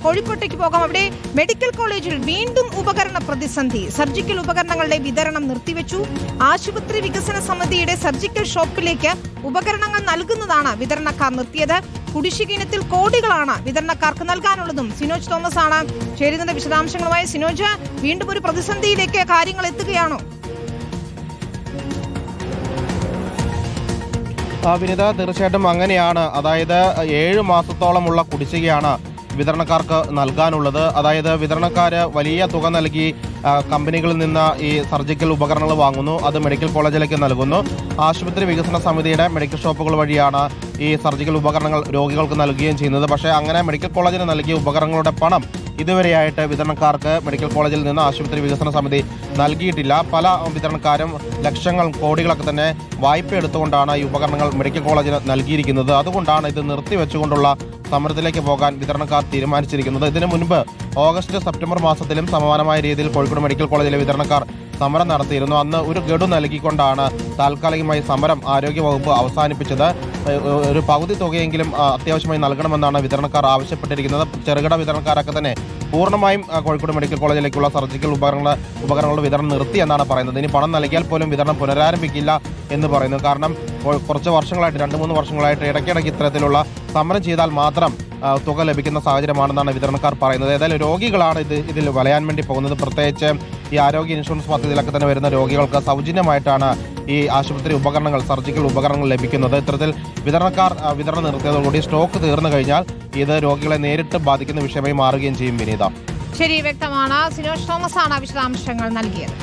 കോഴിക്കോട്ടേക്ക് പോകാം. അവിടെ മെഡിക്കൽ കോളേജിൽ വീണ്ടും ഉപകരണ പ്രതിസന്ധി. സർജിക്കൽ ഉപകരണങ്ങളുടെ വിതരണം നിർത്തിവെച്ചു. ആശുപത്രി വികസന സമിതിയുടെ സർജിക്കൽ ഷോപ്പിലേക്ക് ഉപകരണങ്ങൾ നൽകുന്നതാണ് വിതരണക്കാർ നിർത്തിയത്. കുടിശ്ശിക ഇനത്തിൽ കോടികളാണ് വിതരണക്കാർക്ക് നൽകാനുള്ളതും. സിനോജ് തോമസ് ആണ് ചേരുന്നത് വിശദാംശങ്ങളുമായി. സിനോജ്, വീണ്ടും ഒരു പ്രതിസന്ധിയിലേക്ക് കാര്യങ്ങൾ എത്തുകയാണോ? വിനിത, തീർച്ചയായിട്ടും അങ്ങനെയാണ്. അതായത് 7 മാസത്തോളമുള്ള കുടിശ്ശികയാണ് വിതരണക്കാർക്ക് നൽകാനുള്ളത്. അതായത് വിതരണക്കാർ വലിയ തുക നൽകി കമ്പനികളിൽ നിന്ന് ഈ സർജിക്കൽ ഉപകരണങ്ങൾ വാങ്ങുന്നു, അത് മെഡിക്കൽ കോളേജിലേക്ക് നൽകുന്നു. ആശുപത്രി വികസന സമിതിയുടെ മെഡിക്കൽ ഷോപ്പുകൾ വഴിയാണ് ഈ സർജിക്കൽ ഉപകരണങ്ങൾ രോഗികൾക്ക് നൽകുകയും ചെയ്യുന്നത്. പക്ഷേ അങ്ങനെ മെഡിക്കൽ കോളേജിന് നൽകിയ ഉപകരണങ്ങളുടെ പണം ഇതുവരെയായിട്ട് വിതരണക്കാർക്ക് മെഡിക്കൽ കോളേജിൽ നിന്ന് ആശുപത്രി വികസന സമിതി നൽകിയിട്ടില്ല. പല വിതരണക്കാരും ലക്ഷങ്ങൾ കോടികളൊക്കെ തന്നെ വായ്പ എടുത്തുകൊണ്ടാണ് ഈ ഉപകരണങ്ങൾ മെഡിക്കൽ കോളേജിന് നൽകിയിരിക്കുന്നത്. അതുകൊണ്ടാണ് ഇത് നിർത്തിവെച്ചുകൊണ്ടുള്ള സമരത്തിലേക്ക് പോകാൻ വിതരണക്കാർ തീരുമാനിച്ചിരിക്കുന്നത്. ഇതിനു മുൻപ് ഓഗസ്റ്റ് സെപ്റ്റംബർ മാസത്തിലും സമാനമായ രീതിയിൽ കോഴിക്കോട് മെഡിക്കൽ കോളേജിലെ വിതരണക്കാർ സമരം നടത്തിയിരുന്നു. അന്ന് ഒരു ഗഡു നൽകിക്കൊണ്ടാണ് താൽക്കാലികമായി സമരം ആരോഗ്യവകുപ്പ് അവസാനിപ്പിച്ചത്. ഒരു പകുതി തുകയെങ്കിലും അത്യാവശ്യമായി നൽകണമെന്നാണ് വിതരണക്കാർ ആവശ്യപ്പെട്ടിരിക്കുന്നത്. ചെറുകിട വിതരണക്കാരൊക്കെ തന്നെ പൂർണ്ണമായും കോഴിക്കോട് മെഡിക്കൽ കോളേജിലേക്കുള്ള സർജിക്കൽ ഉപകരണങ്ങളുടെ വിതരണം നിർത്തി എന്നാണ് പറയുന്നത്. ഇനി പണം നൽകിയാൽ പോലും വിതരണം പുനരാരംഭിക്കില്ല എന്ന് പറയുന്നു. കാരണം കുറച്ച് വർഷങ്ങളായിട്ട് 2-3 വർഷങ്ങളായിട്ട് ഇടയ്ക്കിടയ്ക്ക് ഇത്തരത്തിലുള്ള സമരം ചെയ്താൽ മാത്രം തുക ലഭിക്കുന്ന സാഹചര്യമാണെന്നാണ് വിതരണക്കാർ പറയുന്നത്. ഏതായാലും രോഗികളാണ് ഇതിൽ വലയാൻ വേണ്ടി പോകുന്നത്. പ്രത്യേകിച്ച് ഈ ആരോഗ്യ ഇൻഷുറൻസ് പദ്ധതിയിലൊക്കെ തന്നെ വരുന്ന രോഗികൾക്ക് സൗജന്യമായിട്ടാണ് ഈ ആശുപത്രി ഉപകരണങ്ങൾ, സർജിക്കൽ ഉപകരണങ്ങൾ ലഭിക്കുന്നത്. ഇത്തരത്തിൽ വിതരണക്കാർ വിതരണം നിർത്തിയതോടുകൂടി സ്റ്റോക്ക് തീർന്നു കഴിഞ്ഞാൽ ഇത് രോഗികളെ നേരിട്ട് ബാധിക്കുന്ന വിഷയമായി മാറുകയും ചെയ്യും. വിനീത, ശരി, വ്യക്തമാണ്. സിനോജ് തോമസ് ആണ് വിശദാംശങ്ങൾ നൽകിയത്.